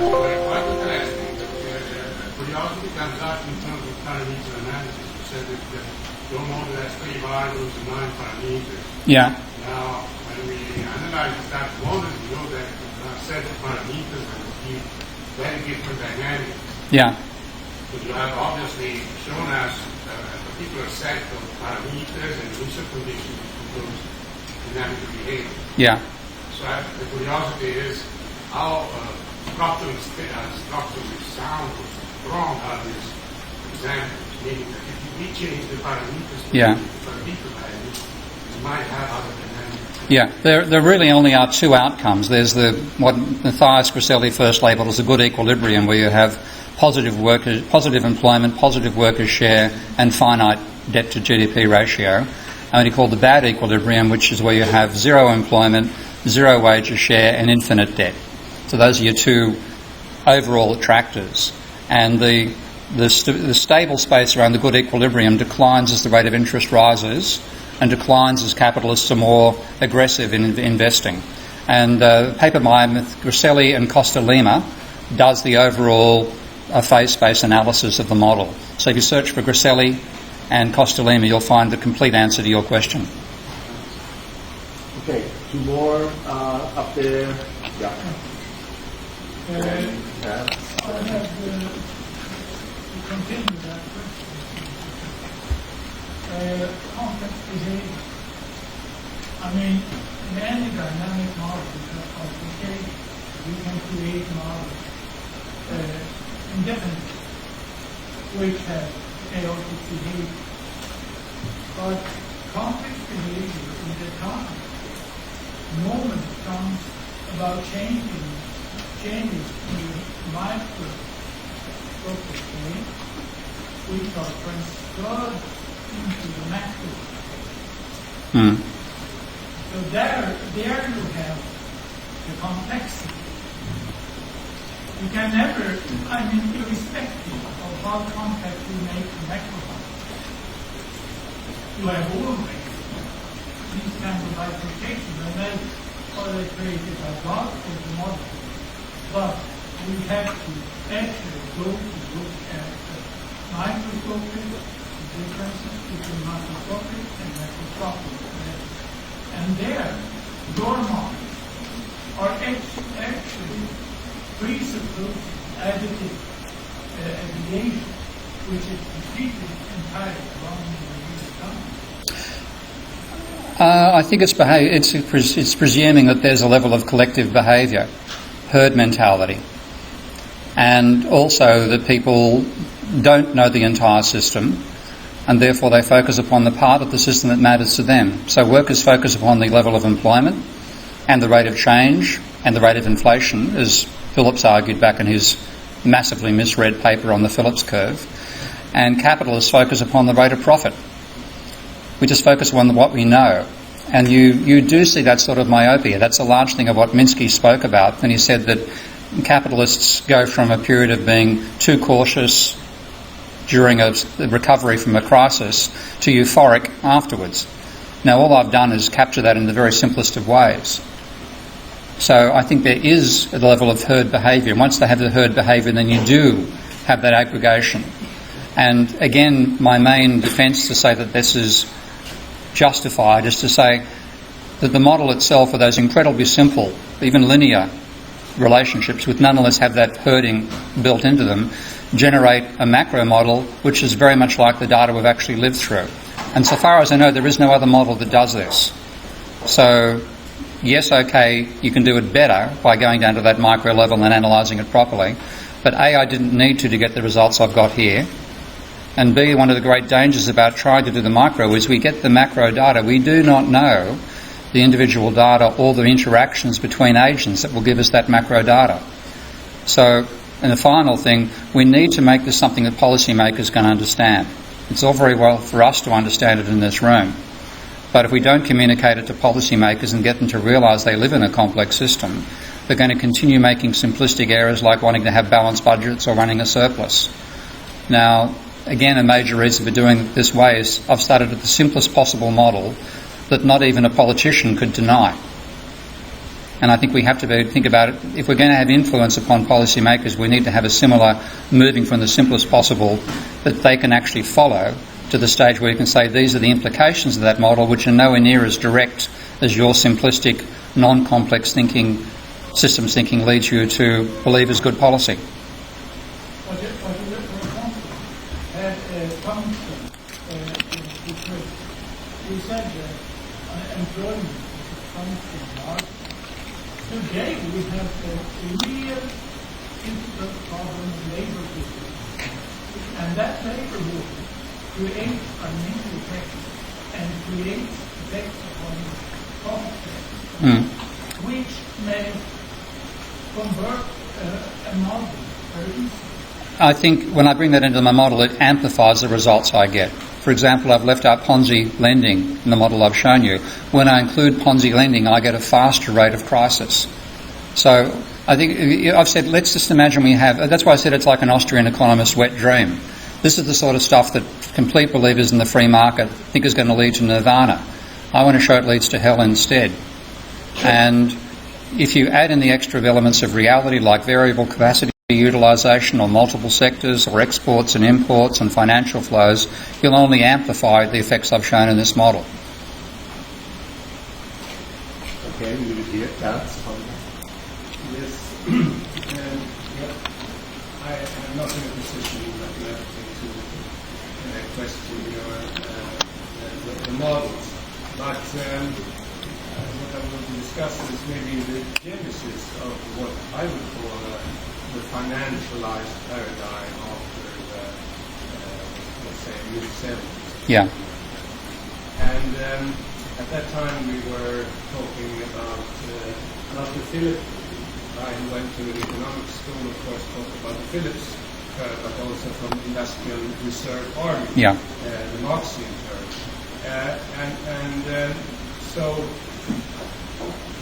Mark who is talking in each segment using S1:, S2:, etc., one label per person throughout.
S1: quite interesting. Curiosity comes up in terms of parameter analysis. You said that your model has 3 variables and 9 parameters.
S2: Yeah.
S1: Now, when we analyze that model, we know that there are set of parameters that will give very different dynamics.
S2: Yeah.
S1: So you have obviously shown us a particular set of parameters and initial conditions which compose dynamic behavior.
S2: Yeah.
S1: So the curiosity is how structurally sound or strong are these examples, meaning that if we change the parameters to the parameter values, we might have other dynamics.
S2: Yeah, there really only are 2 outcomes. There's what Matthias Grasselli first labelled as a good equilibrium, where you have positive employment, positive workers' share, and finite debt to GDP ratio. And he called the bad equilibrium, which is where you have 0 employment, 0 wages share, and infinite debt. So those are your 2 overall attractors. And the stable space around the good equilibrium declines as the rate of interest rises, and declines as capitalists are more aggressive in investing. And a paper by Grasselli and Costa Lima does the overall phase space analysis of the model. So if you search for Grasselli and Costa Lima, you'll find the complete answer to your question.
S3: Okay, 2 more up there. Yeah.
S4: I have to continue that question. Complex behavior. I mean, in any dynamic model, because complicated, we can create models indefinitely, which have chaotic behavior. But complex behavior in the time, moment comes about changes in microscopic state, which are transferred into the macro. So there you have the complexity. You can never, irrespective of how complex you make the macro, you have always these kinds of bifurcations, and they are created by God for the model. But we have to actually go to look at the microscopic differences between macroscopic and macroscopic. And there, your models are actually presuppose additive aggregation, which is completely entirely wrong in the time.
S2: I think it's presuming that there's a level of collective behaviour, herd mentality, and also that people don't know the entire system, and therefore they focus upon the part of the system that matters to them. So workers focus upon the level of employment and the rate of change and the rate of inflation, as Phillips argued back in his massively misread paper on the Phillips curve, and capitalists focus upon the rate of profit. We just focus on what we know. And you do see that sort of myopia. That's a large thing of what Minsky spoke about when he said that capitalists go from a period of being too cautious during a recovery from a crisis to euphoric afterwards. Now, all I've done is capture that in the very simplest of ways. So I think there is a level of herd behaviour. Once they have the herd behaviour, then you do have that aggregation. And again, my main defence to say that this is justified is to say that the model itself, with those incredibly simple, even linear relationships, which nonetheless have that herding built into them, generate a macro model which is very much like the data we've actually lived through. And so far as I know, there is no other model that does this. So, yes, okay, you can do it better by going down to that micro level and analysing it properly. But A, I didn't need to get the results I've got here. And B, one of the great dangers about trying to do the micro is we get the macro data. We do not know the individual data or the interactions between agents that will give us that macro data. So, and the final thing, we need to make this something that policymakers can understand. It's all very well for us to understand it in this room, but if we don't communicate it to policymakers and get them to realise they live in a complex system, they're going to continue making simplistic errors like wanting to have balanced budgets or running a surplus. Now, again, a major reason for doing it this way is I've started at the simplest possible model that not even a politician could deny. And I think we have to think about it. If we're going to have influence upon policymakers, we need to have a similar moving from the simplest possible that they can actually follow to the stage where you can say these are the implications of that model, which are nowhere near as direct as your simplistic, non-complex thinking, systems thinking leads you to believe is good policy.
S4: You said that employment is a function of market. Today we have a real difficult problem with labor movement. And that labor movement creates financial effects and creates effects upon profit, which may convert a model very easily.
S2: I think when I bring that into my model, it amplifies the results I get. For example, I've left out Ponzi lending in the model I've shown you. When I include Ponzi lending, I get a faster rate of crisis. So I think I've said, let's just imagine we have, that's why I said it's like an Austrian economist's wet dream. This is the sort of stuff that complete believers in the free market think is going to lead to nirvana. I want to show it leads to hell instead. And if you add in the extra elements of reality like variable capacity utilisation or multiple sectors or exports and imports and financial flows, you'll only amplify the effects I've shown in this model.
S3: Okay, we will hear that.
S5: Yes. I'm not in a position mathematically to question the models, but what I want to discuss is maybe the genesis of what I would call the financialized paradigm after the, let's say, mid-70s.
S2: Yeah.
S5: And at that time we were talking about not the Phillips. I went to an economics school, of course, talked about the Phillips curve, but also from industrial reserve army, the Marxian curve. So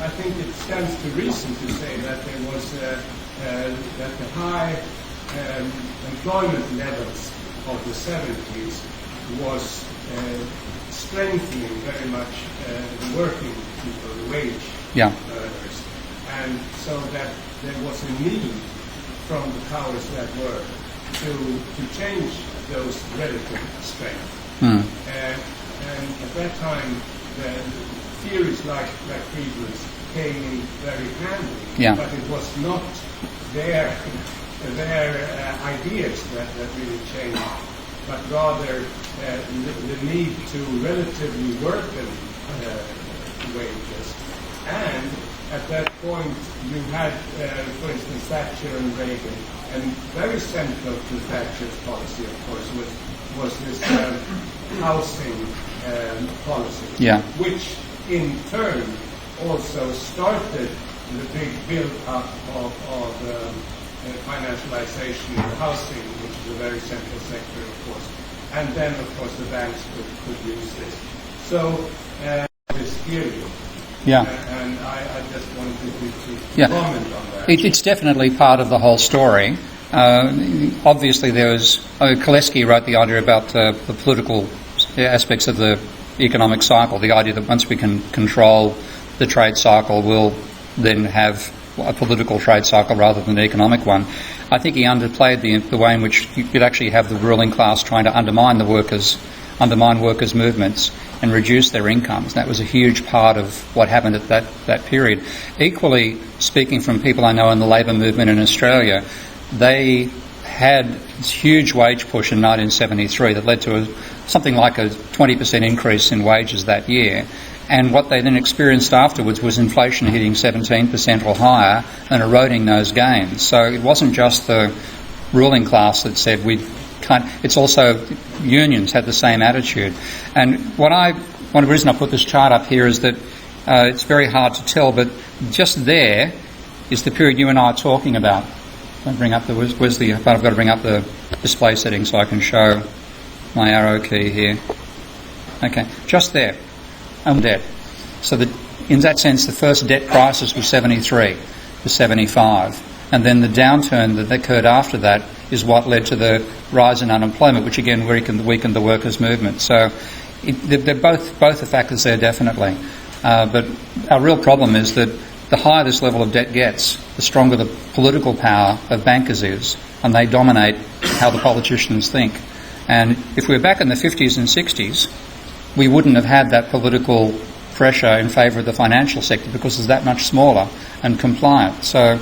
S5: I think it stands to reason to say that there was that the high employment levels of the 70s was strengthening very much the working people, the wage earners, and so that there was a need from the powers that were to change those relative strengths. And at that time, the theories like Friedman's came in very handy, but it was not their ideas that really changed, but rather the need to relatively worken wages. And at that point, you had, for instance, Thatcher and Reagan, and very central to Thatcher's policy, of course, was this housing policy, which in turn also started the big build-up of financialization in the housing, which is a very central sector, of course. And then, of course, the banks could use this. So, this theory. And I just wanted to comment on that.
S2: It's definitely part of the whole story. Obviously, there was... Koleski wrote the idea about the political aspects of the economic cycle, the idea that once we can control the trade cycle, we'll then have a political trade cycle rather than an economic one. I think he underplayed the way in which you could actually have the ruling class trying to undermine workers' movements and reduce their incomes. That was a huge part of what happened at that period. Equally, speaking from people I know in the labour movement in Australia, they had this huge wage push in 1973 that led to something like a 20% increase in wages that year. And what they then experienced afterwards was inflation hitting 17% or higher and eroding those gains. So it wasn't just the ruling class that said we can't. It's also unions had the same attitude. And one reason I put this chart up here is that it's very hard to tell, but just there is the period you and I are talking about. I've got to bring up the display settings so I can show my arrow key here. Okay, just there. Debt. So in that sense, the first debt crisis was 73 to 75. And then the downturn that occurred after that is what led to the rise in unemployment, which again weakened the workers' movement. So they're both the factors there, definitely. But our real problem is that the higher this level of debt gets, the stronger the political power of bankers is, and they dominate how the politicians think. And if we were back in the 50s and 60s, we wouldn't have had that political pressure in favour of the financial sector because it's that much smaller and compliant. So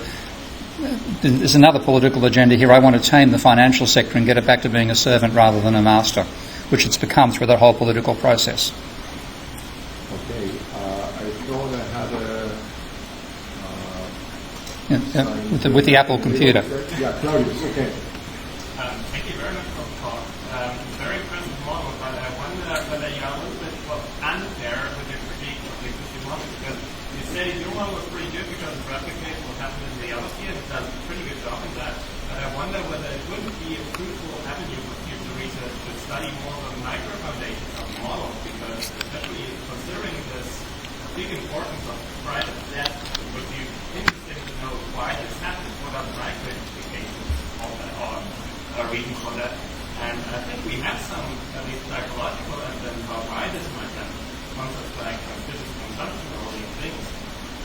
S2: there's another political agenda here. I want to tame the financial sector and get it back to being a servant rather than a master, which it's become through that whole political process.
S3: Okay, I thought I had
S2: With the Apple computer.
S3: Yeah, Claudius, okay.
S6: Thank you very much for the talk. Very impressive model, but I wonder whether you are a little bit unfair with your critique of the existing model, because you say your model was pretty good because it replicates what happened in reality and it does a pretty good job in that. But I wonder whether it wouldn't be a fruitful avenue for future research to study more of the micro foundations of the model, because especially considering this big importance of private debt, it would be interesting to know why this happens, what are the micro implications of that, or reasons for that. And I think we have some, at least psychological evidence about why this might happen. Concepts like physical consumption or all these things.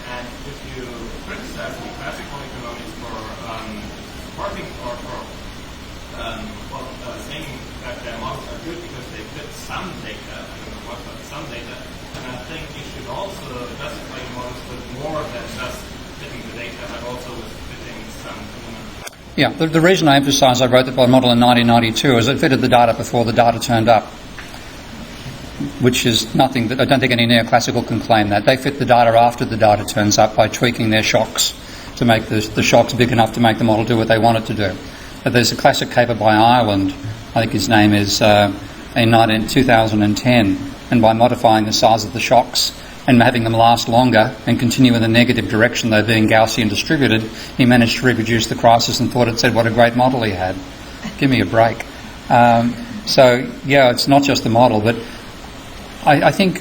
S6: And if you criticize the classical economics for supporting or for saying that their models are good because they fit some data, I don't know what, but some data, and I think you should also justify your models with more than just fitting the data, but also with fitting some fundamental.
S2: Yeah, the reason I emphasise I wrote the model in 1992 is it fitted the data before the data turned up, which is nothing that I don't think any neoclassical can claim that. They fit the data after the data turns up by tweaking their shocks to make the shocks big enough to make the model do what they want it to do. But there's a classic paper by Ireland, I think his name is, in 2010, and by modifying the size of the shocks and having them last longer and continue in the negative direction, though being Gaussian distributed, he managed to reproduce the crisis and thought it said what a great model he had. Give me a break. So, yeah, it's not just the model, but I think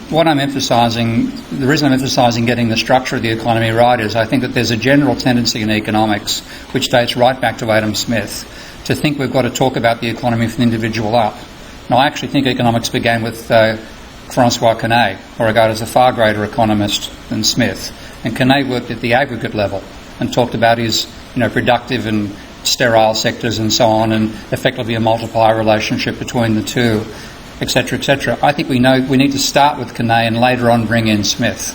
S2: what I'm emphasising, the reason I'm emphasising getting the structure of the economy right is I think that there's a general tendency in economics, which dates right back to Adam Smith, to think we've got to talk about the economy from the individual up. Now, I actually think economics began with Francois Quesnay, who I regard as a far greater economist than Smith. And Quesnay worked at the aggregate level and talked about his, productive and sterile sectors and so on, and effectively a multiplier relationship between the two, etc., etc. I think we need to start with Quesnay and later on bring in Smith.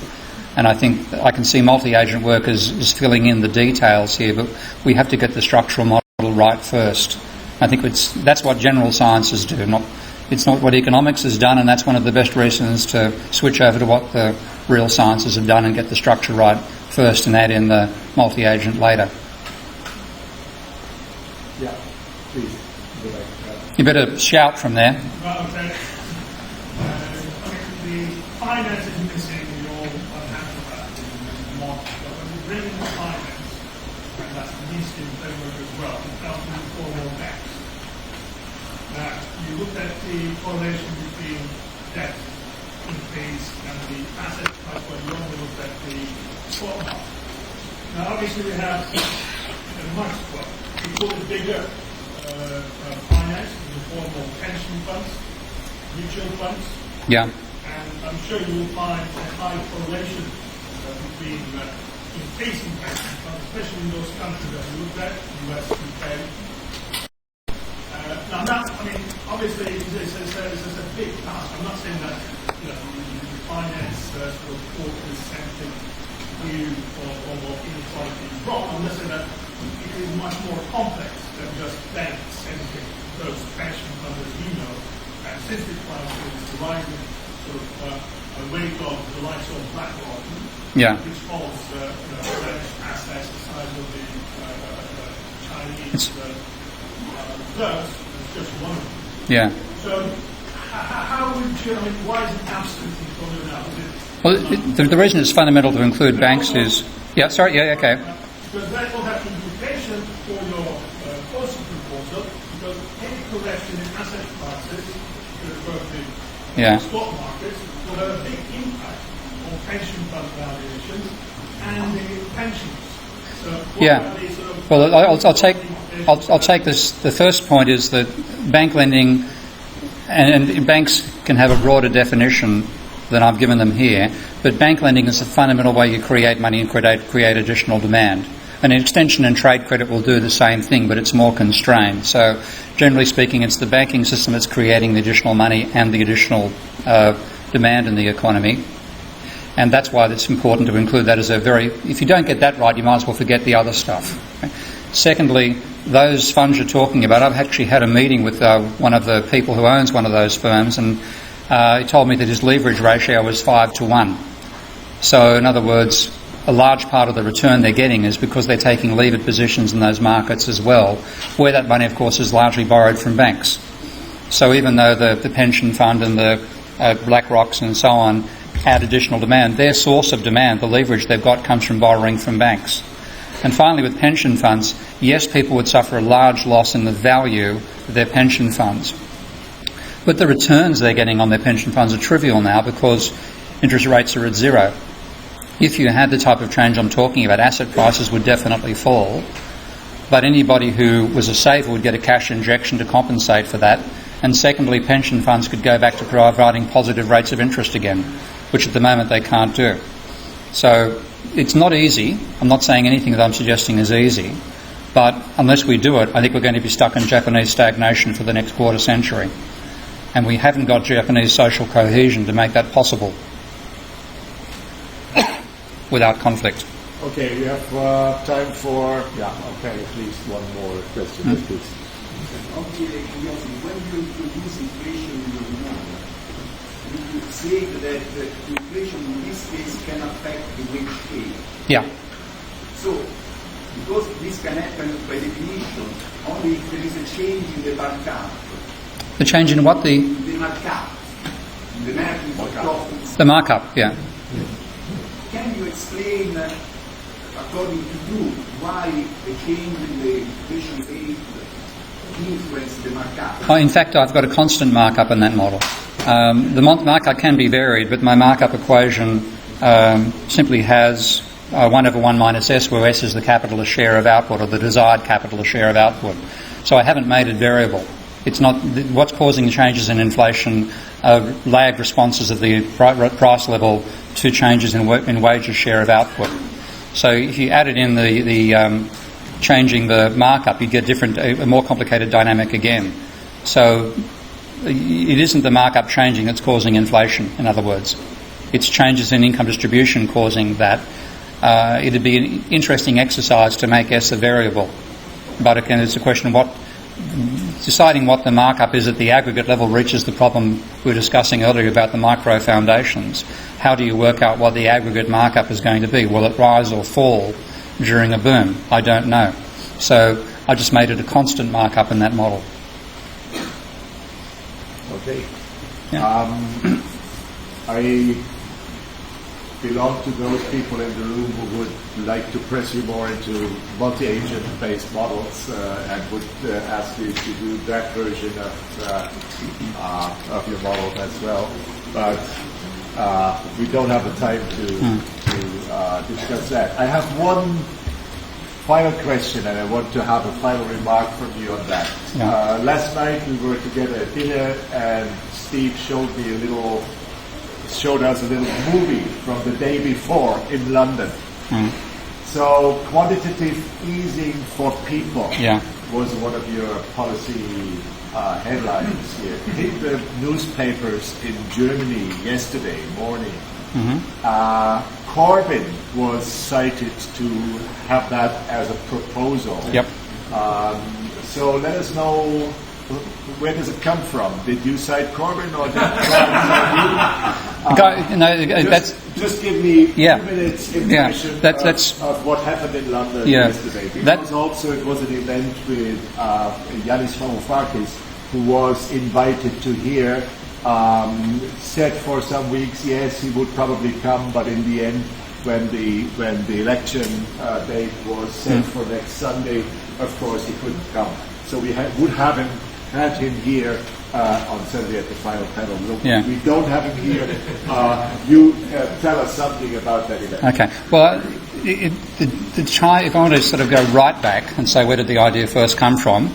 S2: And I think I can see multi-agent work as filling in the details here, but we have to get the structural model right first. I think that's what general sciences do. It's not what economics has done, and that's one of the best reasons to switch over to what the real sciences have done and get the structure right first and add in the multi-agent later.
S3: Yeah, please. Go back.
S2: You better shout from there.
S4: Well, okay. The finance is missing your financial value in the market. But when you bring in the finance, and that's the least in framework as well, it comes with formal banks. Now, you look at the correlation between debt increase and the asset price, but you only look at the spot market. Now, obviously, we have a much, we call it bigger finance in the form of pension funds, mutual funds.
S2: Yeah.
S4: And I'm sure you will find a high correlation between increasing pension funds, especially in those countries that we looked at, US, UK. Obviously, this is a big task. I'm not saying that the finance sort of quote-centric view of inequality is wrong. I'm just saying that it is much more complex than just bank-centric. Those pension funds, as you know, and since the crisis, the rising sort of weight of the likes of BlackRock, which holds French assets the size of the Chinese reserves. Just one of them.
S2: Yeah.
S4: So, how would you, why is it absent from your analysis?
S2: Well, the reason it's fundamental to include banks is... Yeah, sorry, yeah, okay.
S4: Because that will have implications for your policy proposal, because any correction in asset prices, stock markets, will have a big impact on pension fund valuations and the pensions. So well, I'll take this. The first point is that bank lending, and banks can have a broader definition than I've given them here,
S2: But bank lending is the fundamental way you create money and create additional demand. An extension and trade credit will do the same thing, but it's more constrained. So, generally speaking, it's the banking system that's creating the additional money and the additional demand in the economy. And that's why it's important to include that as a very... If you don't get that right, you might as well forget the other stuff. Okay? Secondly, those funds you're talking about, I've actually had a meeting with one of the people who owns one of those firms, and he told me that his leverage ratio was 5-to-1. So, in other words, a large part of the return they're getting is because they're taking levered positions in those markets as well, where that money, of course, is largely borrowed from banks. So even though the pension fund and the BlackRocks and so on add additional demand, their source of demand, the leverage they've got, comes from borrowing from banks. And finally, with pension funds, yes, people would suffer a large loss in the value of their pension funds. But the returns they're getting on their pension funds are trivial now because interest rates are at zero. If you had the type of change I'm talking about, asset prices would definitely fall. But anybody who was a saver would get a cash injection to compensate for that. And secondly, pension funds could go back to providing positive rates of interest again, which at the moment they can't do. So it's not easy. I'm not saying anything that I'm suggesting is easy. But unless we do it, I think we're going to be stuck in Japanese stagnation for the next quarter century. And we haven't got Japanese social cohesion to make that possible without conflict.
S3: Okay, we have time for... Yeah, okay, at least one more question. Please.
S7: Okay, when you introduce inflation in your model, you say that inflation in this case can affect the wage pay.
S2: Yeah.
S7: So, because this can happen by definition only if there is a change in the markup.
S2: The change in what? The
S7: markup. The markup of profits.
S2: The markup, yeah.
S7: Can you explain, according to you, why the change in the inflation rate influence the markup?
S2: Oh, in fact, I've got a constant markup in that model. The markup can be varied, but my markup equation simply has 1 over 1 minus S, where S is the capitalist share of output, or the desired capitalist share of output. So I haven't made it variable. It's not what's causing the changes in inflation, lagged responses of the price level to changes in wages share of output. So if you added in the changing the markup, you get a more complicated dynamic again. So it isn't the markup changing that's causing inflation, in other words. It's changes in income distribution causing that. It'd be an interesting exercise to make S a variable. But again, it's a question of deciding what the markup is at the aggregate level reaches the problem we were discussing earlier about the micro foundations. How do you work out what the aggregate markup is going to be? Will it rise or fall during a boom? I don't know. So I just made it a constant markup in that model.
S3: Okay.
S2: Yeah.
S3: I belong to those people in the room who would like to press you more into multi-agent based models and would ask you to do that version of your model as well. But we don't have the time to discuss that. I have one final question, and I want to have a final remark from you on that.
S2: Yeah.
S3: Last night we were together at dinner, and Steve showed us a little movie from the day before in London. So quantitative easing for people was one of your policy headlines here. Hit the newspapers in Germany yesterday morning. Corbyn was cited to have that as a proposal.
S2: Yep.
S3: So let us know, where does it come from? Did you cite Corbyn or did just give me 2 minutes impression of what happened in London yesterday. Because also it was an event with Yanis Varoufakis, who was invited to here, said for some weeks, yes, he would probably come, but in the end, when the election date was set for next Sunday, of course he couldn't come. So we would have had him here on Saturday at the final panel. Look, we don't have him here. You tell us something about that event.
S2: Okay. Well, if I want to sort of go right back and say where did the idea first come from,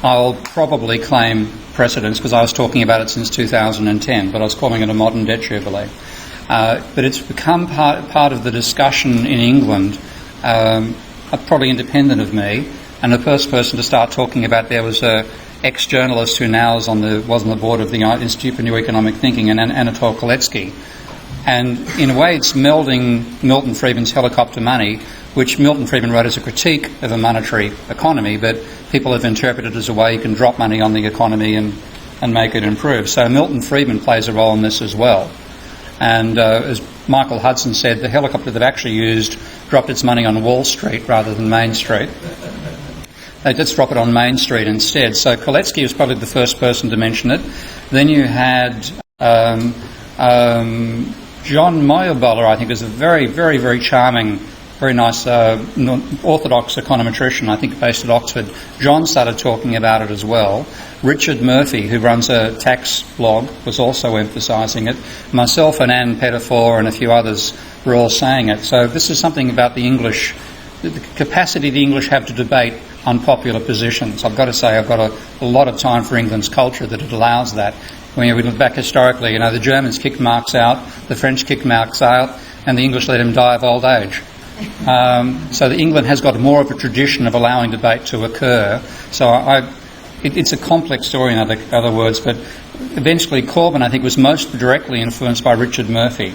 S2: I'll probably claim precedence because I was talking about it since 2010, but I was calling it a modern debt jubilee. But it's become part of the discussion in England, probably independent of me. And the first person to start talking about there was a ex-journalist who now was on the board of the Institute for New Economic Thinking, and Anatol Koletsky. And in a way, it's melding Milton Friedman's helicopter money, which Milton Friedman wrote as a critique of a monetary economy, but people have interpreted it as a way you can drop money on the economy and make it improve. So Milton Friedman plays a role in this as well. And as Michael Hudson said, the helicopter they've actually used dropped its money on Wall Street rather than Main Street. They just drop it on Main Street instead. So Koletsky was probably the first person to mention it. Then you had John Moyerboller, I think, is a very, very, very charming, very nice orthodox econometrician, I think based at Oxford. John started talking about it as well. Richard Murphy, who runs a tax blog, was also emphasising it. Myself and Anne Pettifor and a few others were all saying it. So this is something about the English, the capacity the English have to debate unpopular positions. I've got to say I've got a lot of time for England's culture that it allows that. When we look back historically, the Germans kicked Marx out, the French kicked Marx out, and the English let him die of old age. So England has got more of a tradition of allowing debate to occur. So it's a complex story, in other words, but eventually Corbyn, I think, was most directly influenced by Richard Murphy.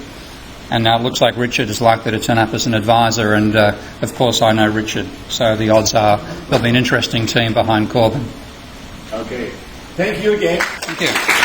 S2: And now it looks like Richard is likely to turn up as an advisor, and of course I know Richard. So the odds are there'll be an interesting team behind Corbyn.
S3: Okay. Thank you again.
S2: Thank you.